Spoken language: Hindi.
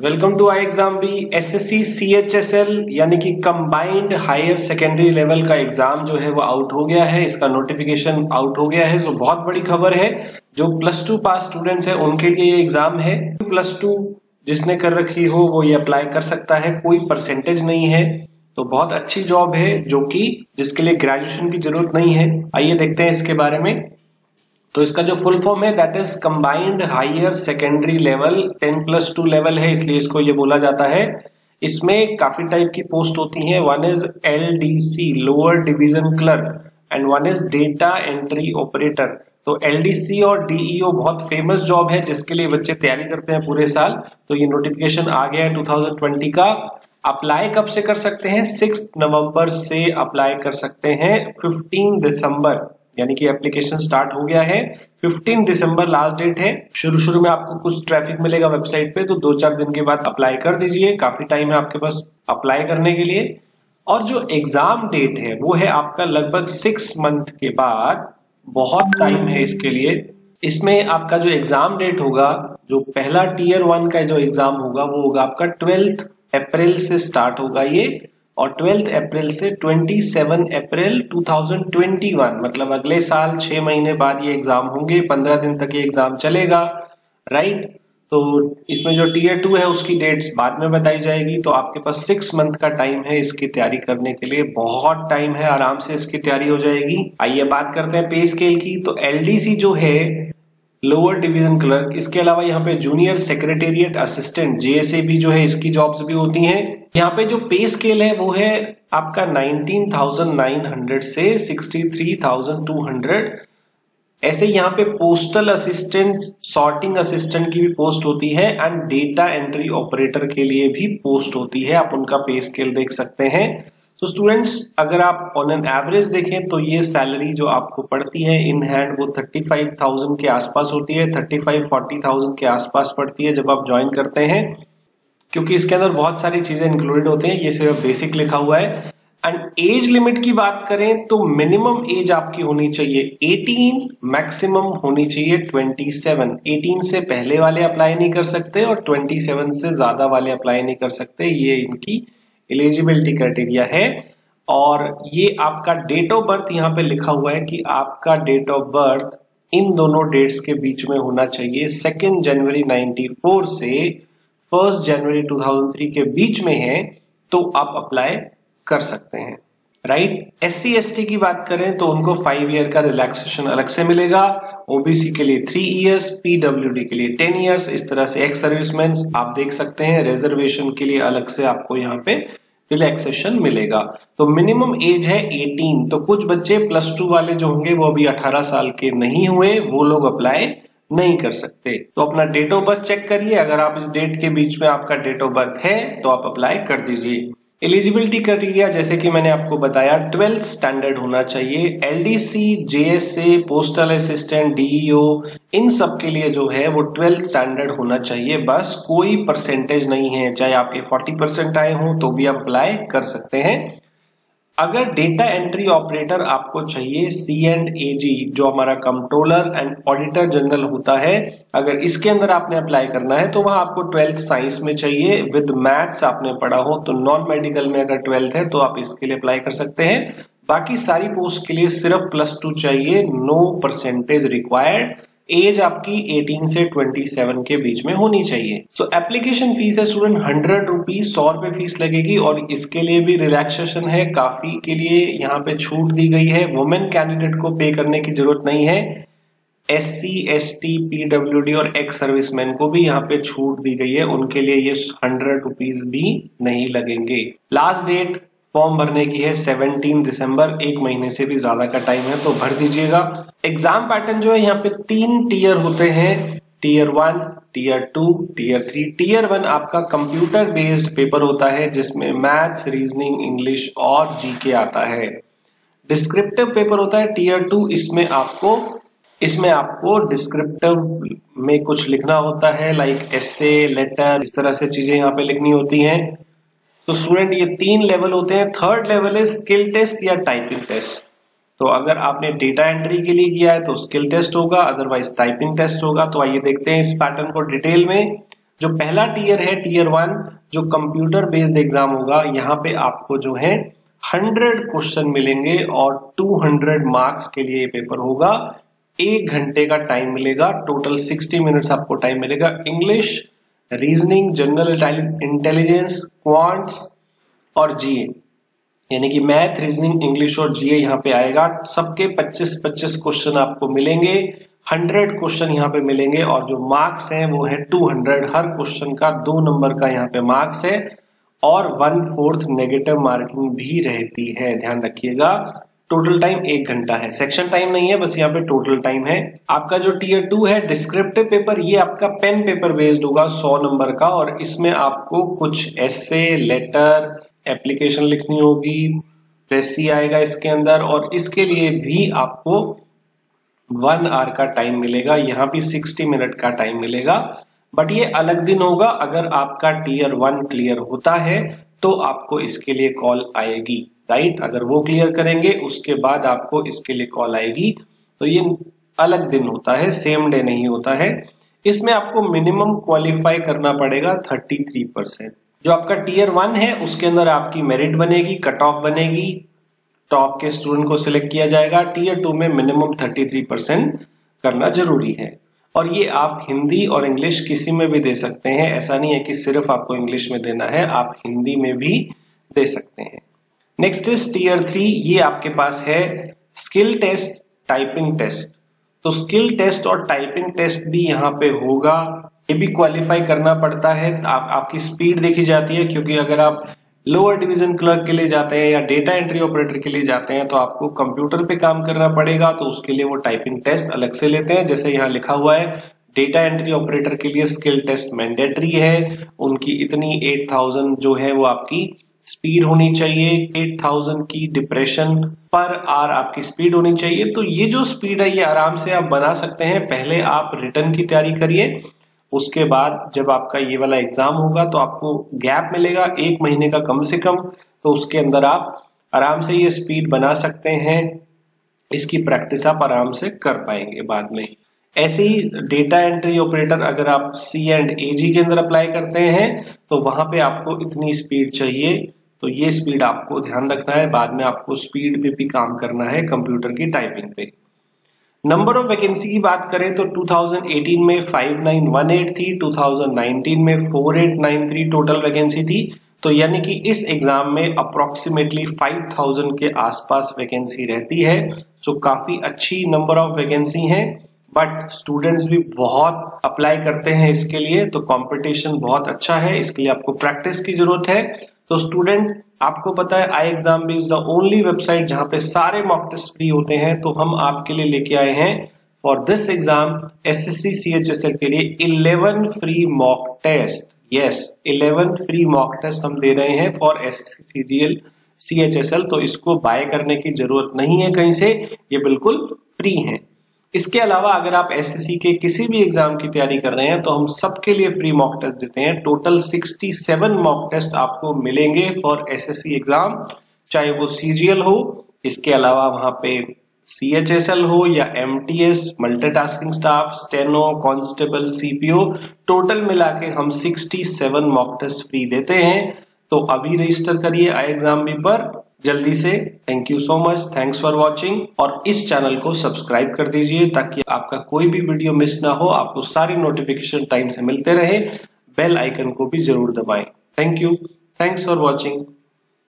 Welcome to I exam B. SSC CHSL यानी कि कंबाइंड हायर सेकेंडरी लेवल का एग्जाम जो है वो आउट हो गया है। इसका नोटिफिकेशन आउट हो गया है। तो बहुत बड़ी खबर है। जो +2 पास स्टूडेंट्स है उनके लिए ये एग्जाम है। +2 जिसने कर रखी हो वो ये अप्लाई कर सकता है, कोई परसेंटेज नहीं है। तो बहुत अच्छी जॉब है जो कि जिसके लिए ग्रेजुएशन की जरूरत नहीं है। आइए देखते हैं इसके बारे में। तो इसका जो फुल फॉर्म है that is combined higher secondary level. 10+2 level है इसलिए इसको ये बोला जाता है। इसमें काफी टाइप की पोस्ट होती हैं। One is LDC lower division clerk and one is data entry operator. तो LDC और DEO बहुत फेमस जॉब है जिसके लिए बच्चे तैयारी करते हैं पूरे साल। तो ये नोटिफिकेशन आ गया है 2020 का। अप्लाई कब से कर सकते हैं? 6 नवंबर से अप्लाई कर सकते हैं 15 दिसंबर, यानी कि एप्लीकेशन स्टार्ट हो गया है। 15 दिसंबर लास्ट डेट है। शुरू में आपको कुछ ट्रैफिक मिलेगा वेबसाइट पे, तो 2-4 दिन के बाद अप्लाई कर दीजिए। काफी टाइम है आपके पास अप्लाई करने के लिए। और जो एग्जाम डेट है वो है आपका लगभग 6 मंथ के बाद। बहुत टाइम है इसके लिए। इसमें आपका जो एग्जाम डेट होगा, जो पहला Tier 1 का जो एग्जाम होगा वो होगा आपका 12 अप्रैल से स्टार्ट होगा ये, और 12 अप्रैल से 27 अप्रैल 2021, मतलब अगले साल 6 महीने बाद ये एग्जाम होंगे। 15 दिन तक ये एग्जाम चलेगा, राइट। तो इसमें जो Tier 2 है उसकी डेट्स बाद में बताई जाएगी। तो आपके पास 6 मंथ का टाइम है इसकी तैयारी करने के लिए। बहुत टाइम है, आराम से इसकी तैयारी हो जाएगी। आइए बात करते हैं पे स्केल की। तो LDC जो है लोअर डिवीजन क्लर्क, इसके अलावा यहाँ पे जूनियर सेक्रेटेरिएट असिस्टेंट JSAB जो है इसकी जॉब्स भी होती हैं। यहाँ पे जो पे स्केल है वो है आपका 19,900 से 63,200। ऐसे यहाँ पे पोस्टल असिस्टेंट, सॉर्टिंग असिस्टेंट की भी पोस्ट होती है एंड डेटा एंट्री ऑपरेटर के लिए भी पोस्ट होती है। आप उनका पे स्केल देख सकते हैं। तो स्टूडेंट्स, अगर आप ऑन एन एवरेज देखें तो ये सैलरी जो आपको पड़ती है इन हैंड वो 35,000 के आसपास होती है। 35-40,000 के आसपास पड़ती है जब आप ज्वाइन करते हैं, क्योंकि इसके अंदर बहुत सारी चीजें इंक्लूडेड होती हैं। ये सिर्फ बेसिक लिखा हुआ है। एंड एज लिमिट की बात करें तो मिनिमम एज आपकी होनी चाहिए 18, मैक्सिमम होनी चाहिए 27। 18 से पहले वाले अप्लाई नहीं कर सकते और 27 से ज्यादा वाले अप्लाई नहीं कर सकते। ये इनकी एलिजिबिलिटी क्राइटेरिया है। और ये आपका डेट ऑफ बर्थ यहाँ पे लिखा हुआ है कि आपका डेट ऑफ बर्थ इन दोनों डेट्स के बीच में होना चाहिए। 2 जनवरी 94 से 1 जनवरी 2003 के बीच में है तो आप अप्लाई कर सकते हैं, राइट। SC/ST की बात करें तो उनको 5 ईयर का रिलैक्सेशन अलग से मिलेगा। OBC के लिए 3 इयर्स, PWD के लिए 10 इयर्स। इस तरह से एक्स सर्विसमैन आप देख सकते हैं। रिजर्वेशन के लिए अलग से आपको यहाँ पे रिलैक्सेशन मिलेगा। तो मिनिमम एज है 18। तो कुछ बच्चे +2 वाले जो होंगे वो अभी 18 साल के नहीं हुए, वो लोग अप्लाई नहीं कर सकते। तो अपना डेट ऑफ बर्थ चेक करिए। अगर आप इस डेट के बीच में आपका डेट ऑफ बर्थ है तो आप अप्लाई कर दीजिए। एलिजिबिलिटी क्राइटेरिया जैसे कि मैंने आपको बताया 12th स्टैंडर्ड होना चाहिए। LDC, JSA, postal assistant, DEO, इन सब के लिए जो है वो 12th स्टैंडर्ड होना चाहिए। बस कोई परसेंटेज नहीं है। चाहे आपके 40% आए हों तो भी आप अप्लाई कर सकते हैं। अगर डेटा एंट्री ऑपरेटर आपको चाहिए, C&AG जो हमारा कंट्रोलर एंड ऑडिटर जनरल होता है, अगर इसके अंदर आपने अप्लाई करना है तो वहां आपको 12th साइंस में चाहिए, विद मैथ्स आपने पढ़ा हो। तो नॉन मेडिकल में अगर 12th है तो आप इसके लिए अप्लाई कर सकते हैं। बाकी सारी पोस्ट के लिए सिर्फ +2 चाहिए, नो परसेंटेज रिक्वायर्ड। एज आपकी 18 से 27 के बीच में होनी चाहिए। सो एप्लीकेशन फीस है स्टूडेंट 100 रुपीज, 100 रुपए फीस लगेगी। और इसके लिए भी रिलैक्सेशन है, काफी के लिए यहाँ पे छूट दी गई है। वुमेन कैंडिडेट को पे करने की जरूरत नहीं है। SC, ST, PWD और एक्स सर्विसमैन को भी यहाँ पे छूट दी गई है, उनके लिए ये 100 रुपीज भी नहीं लगेंगे। लास्ट डेट फॉर्म भरने की है 17 दिसंबर। 1 महीने से भी ज्यादा का टाइम है तो भर दीजिएगा। एग्जाम पैटर्न जो है यहाँ पे 3 टियर होते हैं, Tier 1, Tier 2, Tier 3। Tier 1 आपका कंप्यूटर बेस्ड पेपर होता है जिसमें मैथ्स, रीजनिंग, इंग्लिश और GK आता है। डिस्क्रिप्टिव पेपर होता है Tier 2। इसमें आपको डिस्क्रिप्टिव में कुछ लिखना होता है, लाइक एसे, लेटर, इस तरह से चीजें यहाँ पे लिखनी होती हैं। तो स्टूडेंट ये 3 लेवल होते हैं। 3rd लेवल है स्किल टेस्ट या टाइपिंग टेस्ट। तो अगर आपने डेटा एंट्री के लिए किया है तो स्किल टेस्ट होगा, अदरवाइज टाइपिंग टेस्ट होगा। तो आइए देखते हैं इस पैटर्न को डिटेल में। जो पहला टीयर है टीयर 1 जो कंप्यूटर बेस्ड एग्जाम होगा, यहाँ पे आपको जो है 100 क्वेश्चन मिलेंगे और 200 मार्क्स के लिए पेपर होगा। 1 घंटे का टाइम मिलेगा, टोटल 60 मिनट्स आपको टाइम मिलेगा। English, reasoning, general intelligence, quants और जीए, यानी कि मैथ, रीजनिंग, इंग्लिश और जीए यहाँ पे आएगा। सबके 25-25 क्वेश्चन आपको मिलेंगे, 100 क्वेश्चन यहाँ पे मिलेंगे और जो मार्क्स हैं वो है 200। हर क्वेश्चन का 2 नंबर का यहाँ पे मार्क्स है और 1/4 नेगेटिव मार्किंग भी रहती है, ध्यान रखिएगा। टोटल टाइम 1 घंटा है, सेक्शन टाइम नहीं है, बस यहाँ पे टोटल टाइम है। आपका जो टीयर 2 है डिस्क्रिप्टिव पेपर, ये आपका पेन पेपर बेस्ड होगा 100 नंबर का और इसमें आपको कुछ एसे, लेटर, एप्लीकेशन लिखनी होगी, प्रेसी आएगा इसके अंदर और इसके लिए भी आपको 1 आवर का टाइम मिलेगा। यहाँ भी 60 मिनट का टाइम मिलेगा, बट ये अलग दिन होगा। अगर आपका टीयर 1 क्लियर होता है तो आपको इसके लिए कॉल आएगी, राइट। अगर वो क्लियर करेंगे उसके बाद आपको इसके लिए कॉल आएगी, तो ये अलग दिन होता है, सेम डे नहीं होता है। इसमें आपको मिनिमम क्वालिफाई करना पड़ेगा 33%। जो आपका टीयर 1 है उसके अंदर आपकी मेरिट बनेगी, कट ऑफ बनेगी, टॉप के स्टूडेंट को सिलेक्ट किया जाएगा। टीयर 2 में मिनिमम 33% करना जरूरी है और ये आप हिंदी और इंग्लिश किसी में भी दे सकते हैं, ऐसा नहीं है कि सिर्फ आपको इंग्लिश में देना है, आप हिंदी में भी दे सकते हैं। नेक्स्ट इज टीयर 3, ये आपके पास है स्किल टेस्ट, टाइपिंग टेस्ट। तो स्किल टेस्ट और टाइपिंग टेस्ट भी यहाँ पे होगा, ये भी क्वालिफाई करना पड़ता है। आपकी स्पीड देखी जाती है, क्योंकि अगर आप लोअर डिवीजन क्लर्क के लिए जाते हैं या डेटा एंट्री ऑपरेटर के लिए जाते हैं तो आपको कंप्यूटर पे काम करना पड़ेगा, तो उसके लिए वो टाइपिंग टेस्ट अलग से लेते हैं। जैसे यहाँ लिखा हुआ है डेटा एंट्री ऑपरेटर के लिए स्किल टेस्ट मैंडेटरी है, उनकी इतनी 8000 जो है वो आपकी स्पीड होनी चाहिए, 8000 की डिप्रेशन पर आवर आपकी स्पीड होनी चाहिए। तो ये जो स्पीड है ये आराम से आप बना सकते हैं। पहले आप रिटर्न की तैयारी करिए, उसके बाद जब आपका ये वाला एग्जाम होगा तो आपको गैप मिलेगा 1 महीने का कम से कम, तो उसके अंदर आप आराम से ये स्पीड बना सकते हैं। इसकी प्रैक्टिस आप आराम से कर पाएंगे बाद में। ऐसे ही डेटा एंट्री ऑपरेटर अगर आप C&AG के अंदर अप्लाई करते हैं तो वहां पे आपको इतनी स्पीड चाहिए, तो ये स्पीड आपको ध्यान रखना है। बाद में आपको स्पीड पे भी काम करना है कंप्यूटर की टाइपिंग पे। नंबर ऑफ वैकेंसी की बात करें तो 2018 में 5918 थी, 2019 में 4893 टोटल वैकेंसी थी। तो यानी कि इस एग्जाम में अप्रोक्सीमेटली 5000 के आसपास वैकेंसी रहती है। सो काफी अच्छी नंबर ऑफ वैकेंसी है, बट स्टूडेंट्स भी बहुत अप्लाई करते हैं इसके लिए, तो कंपटीशन बहुत अच्छा है। इसके लिए आपको प्रैक्टिस की जरूरत है। तो स्टूडेंट, आपको पता है आई एग्जाम भी इज द ओनली वेबसाइट जहां पे सारे मॉक टेस्ट फ्री होते हैं। तो हम आपके लिए लेके आए हैं for this exam SSC CHSL के लिए 11 free mock test. Yes, 11 free mock test हम दे रहे हैं फॉर एसएससी सीजीएल सीएचएसएल। तो इसको बाय करने की जरूरत नहीं है कहीं से, ये बिल्कुल फ्री है। इसके अलावा अगर आप एसएससी के किसी भी एग्जाम की तैयारी कर रहे हैं तो हम सबके लिए फ्री मॉक टेस्ट देते हैं। टोटल 67 मॉक टेस्ट आपको मिलेंगे फॉर एसएससी एग्जाम, चाहे वो सीजीएल हो, इसके अलावा वहां पे सीएचएसएल हो या MTS, multitasking staff, steno, constable, CPO, total मिला के हम 67 मॉक टेस्ट फ्री देते हैं। तो अभी रजिस्टर करिए आई एग्जाम भी पर जल्दी से। Thank you so much, thanks for watching. और इस चैनल को सब्सक्राइब कर दीजिए ताकि आपका कोई भी वीडियो मिस ना हो, आपको सारी नोटिफिकेशन टाइम से मिलते रहे। बेल आइकन को भी जरूर दबाएं। Thank you, thanks for watching.